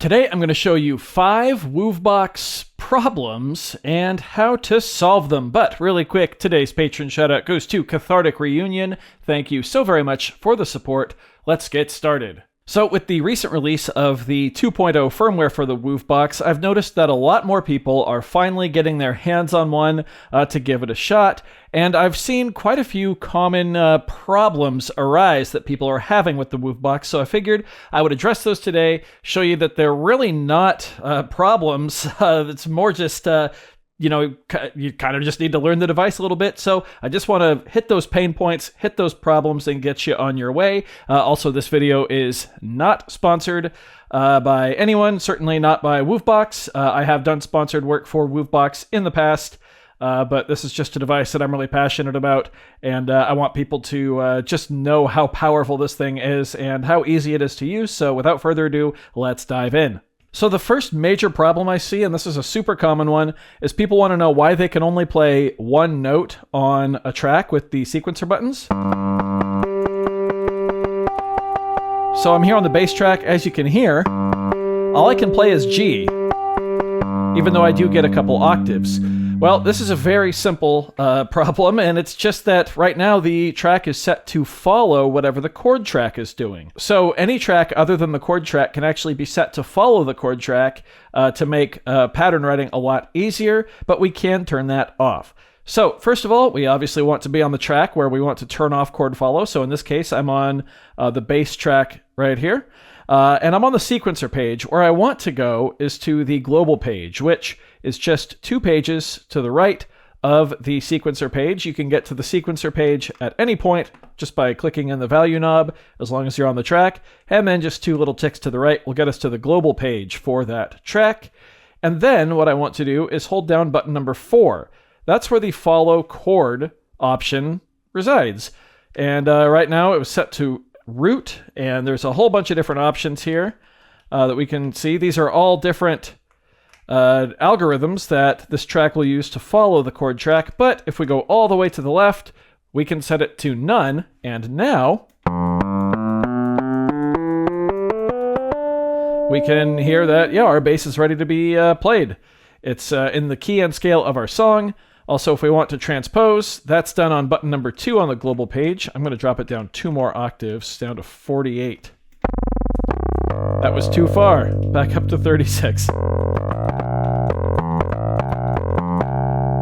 Today I'm going to show you 5 Woovebox problems and how to solve them. But really quick, today's patron shoutout goes to Cathartic Reunion. Thank you so very much for the support. Let's get started. So with the recent release of the 2.0 firmware for the Woovebox, I've noticed that a lot more people are finally getting their hands on one to give it a shot. And I've seen quite a few common problems arise that people are having with the Woovebox, so I figured I would address those today, show you that they're really not problems. It's more just you kind of just need to learn the device a little bit. So I just want to hit those pain points, hit those problems, and get you on your way. Also, this video is not sponsored by anyone, certainly not by Woovebox. I have done sponsored work for Woovebox in the past, but this is just a device that I'm really passionate about, and I want people to just know how powerful this thing is and how easy it is to use. So without further ado, let's dive in. So the first major problem I see, and this is a super common one, is people want to know why they can only play one note on a track with the sequencer buttons. So I'm here on the bass track. As you can hear, all I can play is G, even though I do get a couple octaves. Well, this is a very simple problem, and it's just that right now the track is set to follow whatever the chord track is doing. So any track other than the chord track can actually be set to follow the chord track to make pattern writing a lot easier, but we can turn that off. So first of all, we obviously want to be on the track where we want to turn off chord follow. So in this case, I'm on the bass track right here. And I'm on the sequencer page. Where I want to go is to the global page, which is just 2 pages to the right of the sequencer page. You can get to the sequencer page at any point just by clicking in the value knob, as long as you're on the track. And then just 2 little ticks to the right will get us to the global page for that track. And then what I want to do is hold down button number 4. That's where the follow chord option resides. And right now it was set to root, and there's a whole bunch of different options here that we can see. These are all different algorithms that this track will use to follow the chord track, but if we go all the way to the left, we can set it to none, and now we can hear that, yeah, our bass is ready to be played. It's in the key and scale of our song. Also, if we want to transpose, that's done on button number 2 on the global page. I'm going to drop it down 2 more octaves, down to 48. That was too far. Back up to 36.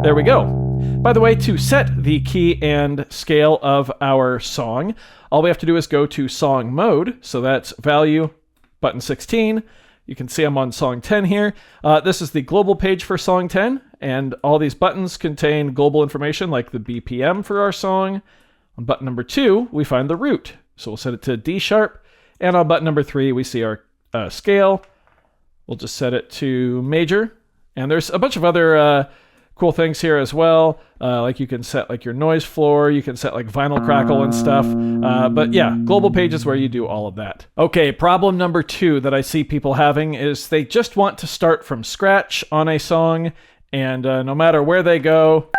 There we go. By the way, to set the key and scale of our song, all we have to do is go to song mode. So that's value, button 16. You can see I'm on song 10 here. This is the global page for song 10, and all these buttons contain global information like the BPM for our song. On button number 2, we find the root. So we'll set it to D sharp, and on button number 3, we see our scale. We'll just set it to major, and there's a bunch of other cool things here as well. Like you can set like your noise floor, you can set like vinyl crackle and stuff. But yeah, global page is where you do all of that. Okay, problem number 2 that I see people having is they just want to start from scratch on a song, and no matter where they go,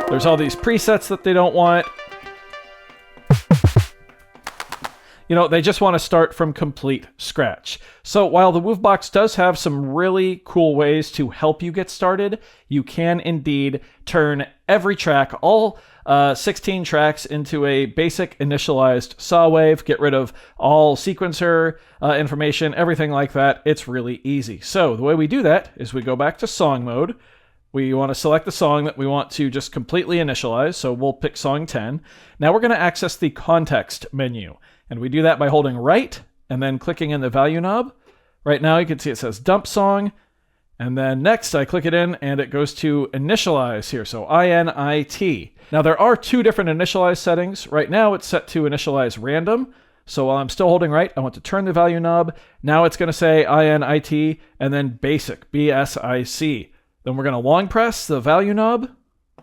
there's all these presets that they don't want. You know, they just want to start from complete scratch. So while the Woovebox does have some really cool ways to help you get started, you can indeed turn every track, all 16 tracks, into a basic initialized saw wave, get rid of all sequencer information, everything like that. It's really easy. So the way we do that is we go back to song mode. We want to select the song that we want to just completely initialize, so we'll pick song 10. Now we're going to access the context menu. And we do that by holding right and then clicking in the value knob. Right now you can see it says dump song. And then next I click it in and it goes to initialize here. So INIT. Now there are 2 different initialize settings. Right now it's set to initialize random. So while I'm still holding right, I want to turn the value knob. Now it's going to say INIT and then basic, BSIC. Then we're going to long press the value knob.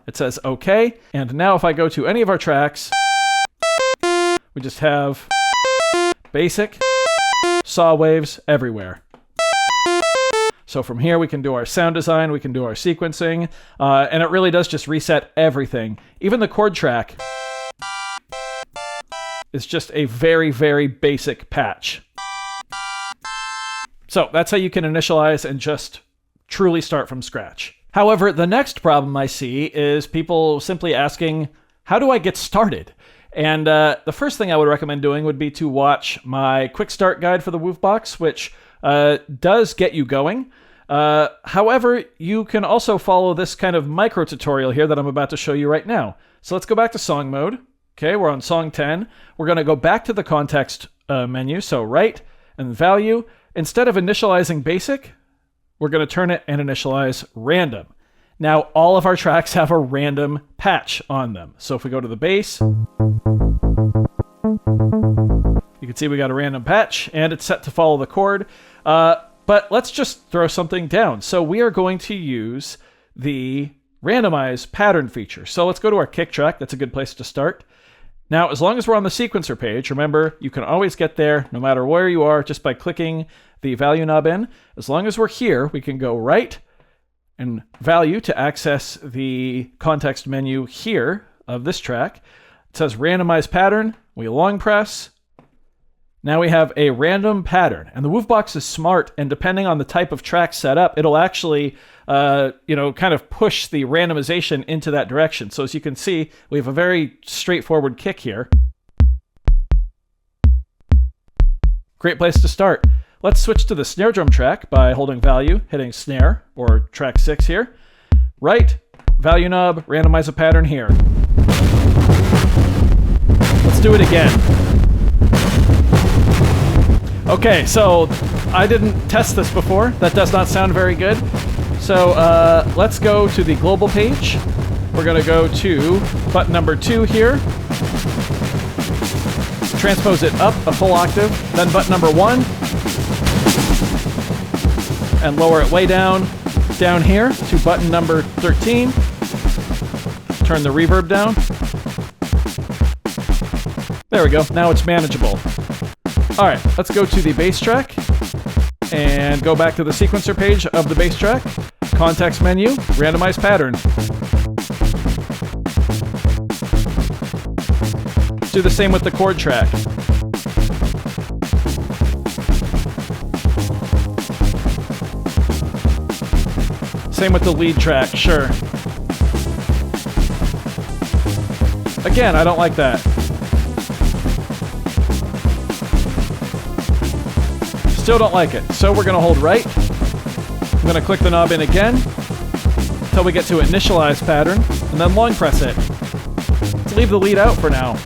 It says OK. And now if I go to any of our tracks, we just have basic saw waves everywhere. So from here we can do our sound design, we can do our sequencing, and it really does just reset everything. Even the chord track is just a very, very basic patch. So that's how you can initialize and just truly start from scratch. However, the next problem I see is people simply asking, how do I get started? And the first thing I would recommend doing would be to watch my quick start guide for the Woovebox, which does get you going. However, you can also follow this kind of micro tutorial here that I'm about to show you right now. So let's go back to song mode. Okay, we're on song 10. We're going to go back to the context menu. So right and value. Instead of initializing basic, we're going to turn it and initialize random. Now, all of our tracks have a random patch on them. So if we go to the bass, you can see we got a random patch, and it's set to follow the chord. But let's just throw something down. So we are going to use the randomize pattern feature. So let's go to our kick track. That's a good place to start. Now, as long as we're on the sequencer page, remember, you can always get there no matter where you are just by clicking the value knob in. As long as we're here, we can go right and value to access the context menu here of this track. It says randomize pattern. We long press. Now we have a random pattern, and the Woovebox is smart, and depending on the type of track set up, it'll actually, kind of push the randomization into that direction. So as you can see, we have a very straightforward kick here. Great place to start. Let's switch to the snare drum track by holding value, hitting snare, or track 6 here. Right, value knob, randomize a pattern here. Let's do it again. Okay, so I didn't test this before. That does not sound very good. So let's go to the global page. We're going to go to button number 2 here. Transpose it up a full octave. Then button number 1. And lower it way down here to button number 13. Turn the reverb down. There we go. Now it's manageable. All right, let's go to the bass track and go back to the sequencer page of the bass track. Context menu, randomize pattern. Let's do the same with the chord track. Same with the lead track, sure. Again, I don't like that. Still don't like it. So we're going to hold right. I'm going to click the knob in again until we get to initialize pattern, and then long press it. Let's leave the lead out for now.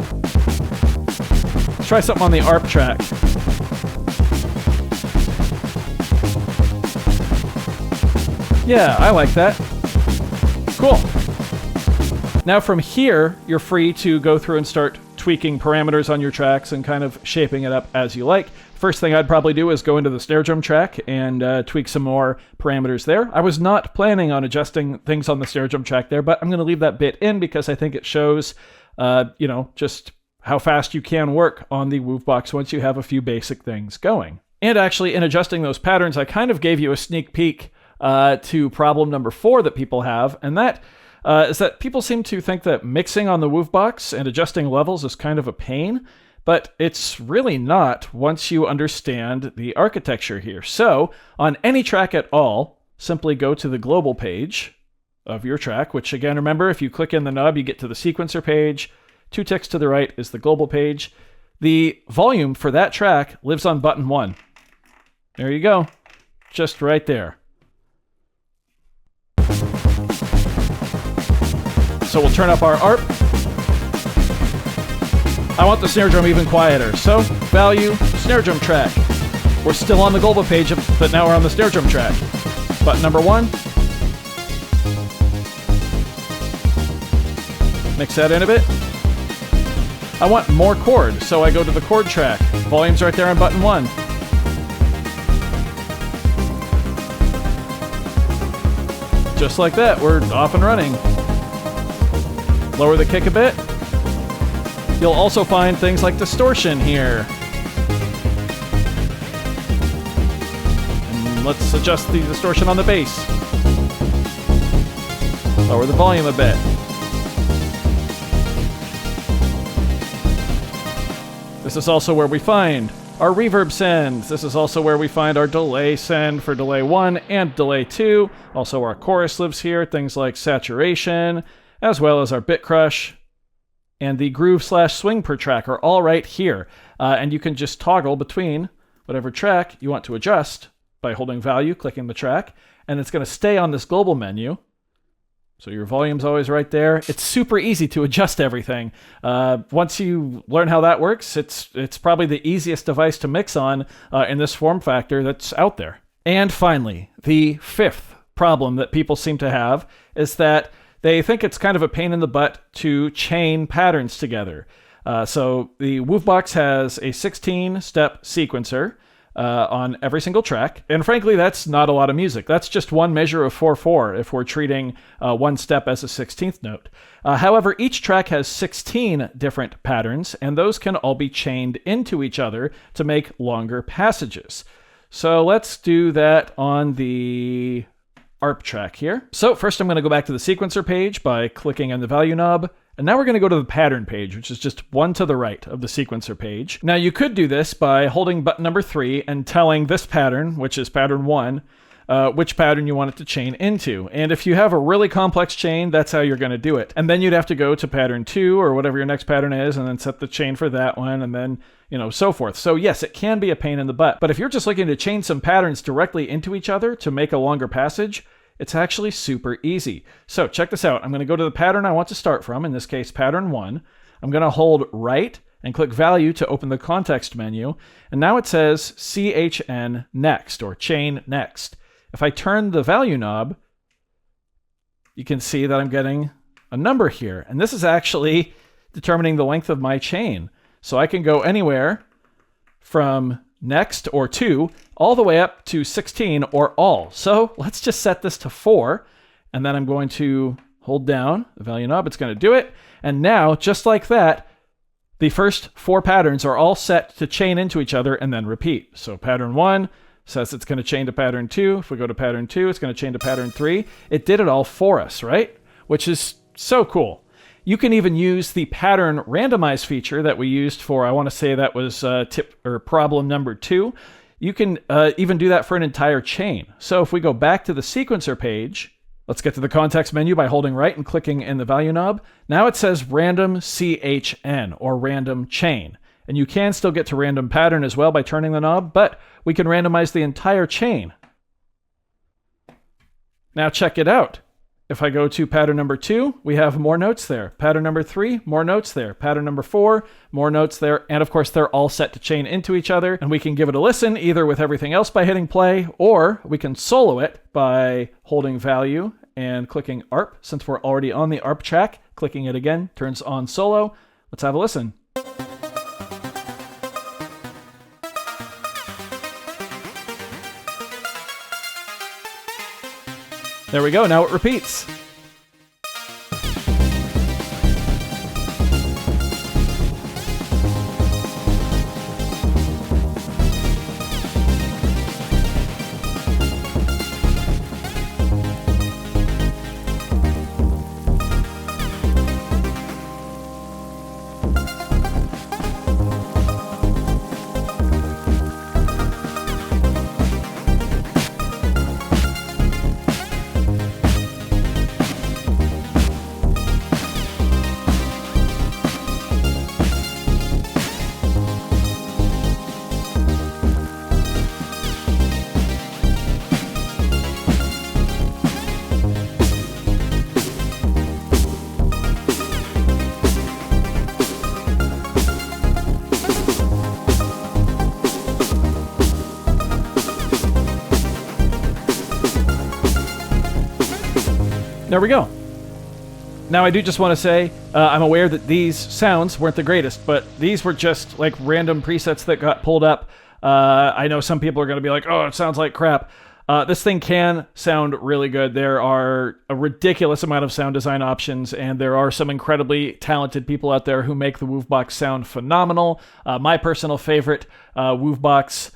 Let's try something on the ARP track. Yeah, I like that. Cool. Now from here, you're free to go through and start tweaking parameters on your tracks and kind of shaping it up as you like. First thing I'd probably do is go into the snare drum track and tweak some more parameters there. I was not planning on adjusting things on the snare drum track there, but I'm going to leave that bit in because I think it shows, just how fast you can work on the Woovebox once you have a few basic things going. And actually, in adjusting those patterns, I kind of gave you a sneak peek to problem number 4 that people have, and that is that people seem to think that mixing on the Woovebox and adjusting levels is kind of a pain, but it's really not once you understand the architecture here. So on any track at all, simply go to the global page of your track, which again, remember, if you click in the knob, you get to the sequencer page. 2 ticks to the right is the global page. The volume for that track lives on button 1. There you go. Just right there. So we'll turn up our ARP. I want the snare drum even quieter. So, value, snare drum track. We're still on the global page, but now we're on the snare drum track. Button number 1. Mix that in a bit. I want more chord, so I go to the chord track. Volume's right there on button 1. Just like that, we're off and running. Lower the kick a bit. You'll also find things like distortion here. And let's adjust the distortion on the bass. Lower the volume a bit. This is also where we find our reverb sends. This is also where we find our delay send for delay 1 and delay 2. Also our chorus lives here, things like saturation, as well as our bit crush. And the groove/swing per track are all right here. And you can just toggle between whatever track you want to adjust by holding value, clicking the track, and it's going to stay on this global menu. So your volume's always right there. It's super easy to adjust everything. Once you learn how that works, it's probably the easiest device to mix on in this form factor that's out there. And finally, the fifth problem that people seem to have is that they think it's kind of a pain in the butt to chain patterns together. So the Woovebox has a 16-step sequencer on every single track. And frankly, that's not a lot of music. That's just one measure of 4/4 if we're treating one step as a 16th note. However, each track has 16 different patterns, and those can all be chained into each other to make longer passages. So let's do that on the ARP track here. So first I'm going to go back to the sequencer page by clicking on the value knob. And now we're going to go to the pattern page, which is just one to the right of the sequencer page. Now you could do this by holding button number 3 and telling this pattern, which is pattern 1, which pattern you want it to chain into. And if you have a really complex chain, that's how you're going to do it. And then you'd have to go to pattern 2 or whatever your next pattern is, and then set the chain for that one, and then, so forth. So yes, it can be a pain in the butt. But if you're just looking to chain some patterns directly into each other to make a longer passage, it's actually super easy. So check this out. I'm going to go to the pattern I want to start from, in this case, pattern 1. I'm going to hold right and click value to open the context menu. And now it says CHN next, or chain next. If I turn the value knob, you can see that I'm getting a number here. And this is actually determining the length of my chain. So I can go anywhere from next or 2 all the way up to 16 or all. So let's just set this to 4, and then I'm going to hold down the value knob. It's going to do it. And now, just like that, the first 4 patterns are all set to chain into each other and then repeat. So pattern 1 says it's going to chain to pattern 2. If we go to pattern 2, it's going to chain to pattern 3. It did it all for us, right? Which is so cool. You can even use the pattern randomize feature that we used for, I want to say that was tip or problem number 2. You can even do that for an entire chain. So if we go back to the sequencer page, let's get to the context menu by holding right and clicking in the value knob. Now it says random CHN, or random chain. And you can still get to random pattern as well by turning the knob, but we can randomize the entire chain. Now check it out. If I go to pattern number 2, we have more notes there. Pattern number 3, more notes there. Pattern number 4, more notes there. And of course, they're all set to chain into each other. And we can give it a listen either with everything else by hitting play, or we can solo it by holding value and clicking ARP. Since we're already on the ARP track, clicking it again turns on solo. Let's have a listen. There we go, now it repeats. There we go. Now I do just want to say, I'm aware that these sounds weren't the greatest, but these were just like random presets that got pulled up. I know some people are going to be like, oh, it sounds like crap. This thing can sound really good. There are a ridiculous amount of sound design options, and there are some incredibly talented people out there who make the Woovebox sound phenomenal. My personal favorite Woovebox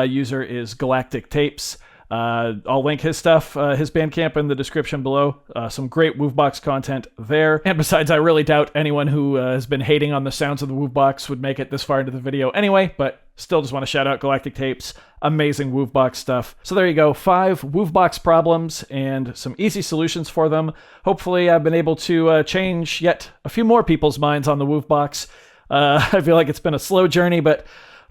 user is Galactic Tapes. I'll link his stuff, his Bandcamp in the description below. Some great Woovebox content there. And besides, I really doubt anyone who has been hating on the sounds of the Woovebox would make it this far into the video anyway, but still just want to shout out Galactic Tapes. Amazing Woovebox stuff. So there you go, 5 Woovebox problems and some easy solutions for them. Hopefully I've been able to change yet a few more people's minds on the Woovebox. I feel like it's been a slow journey, but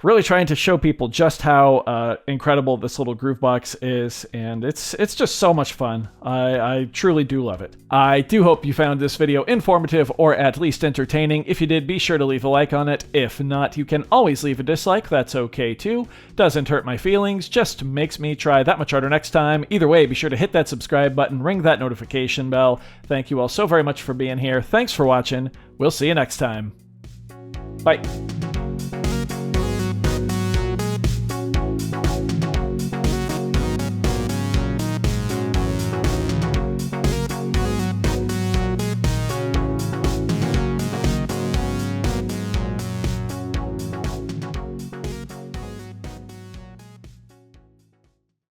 really trying to show people just how incredible this little Groovebox is, and it's just so much fun. I truly do love it. I do hope you found this video informative or at least entertaining. If you did, be sure to leave a like on it. If not, you can always leave a dislike. That's okay too. Doesn't hurt my feelings, just makes me try that much harder next time. Either way, be sure to hit that subscribe button, ring that notification bell. Thank you all so very much for being here. Thanks for watching. We'll see you next time. Bye.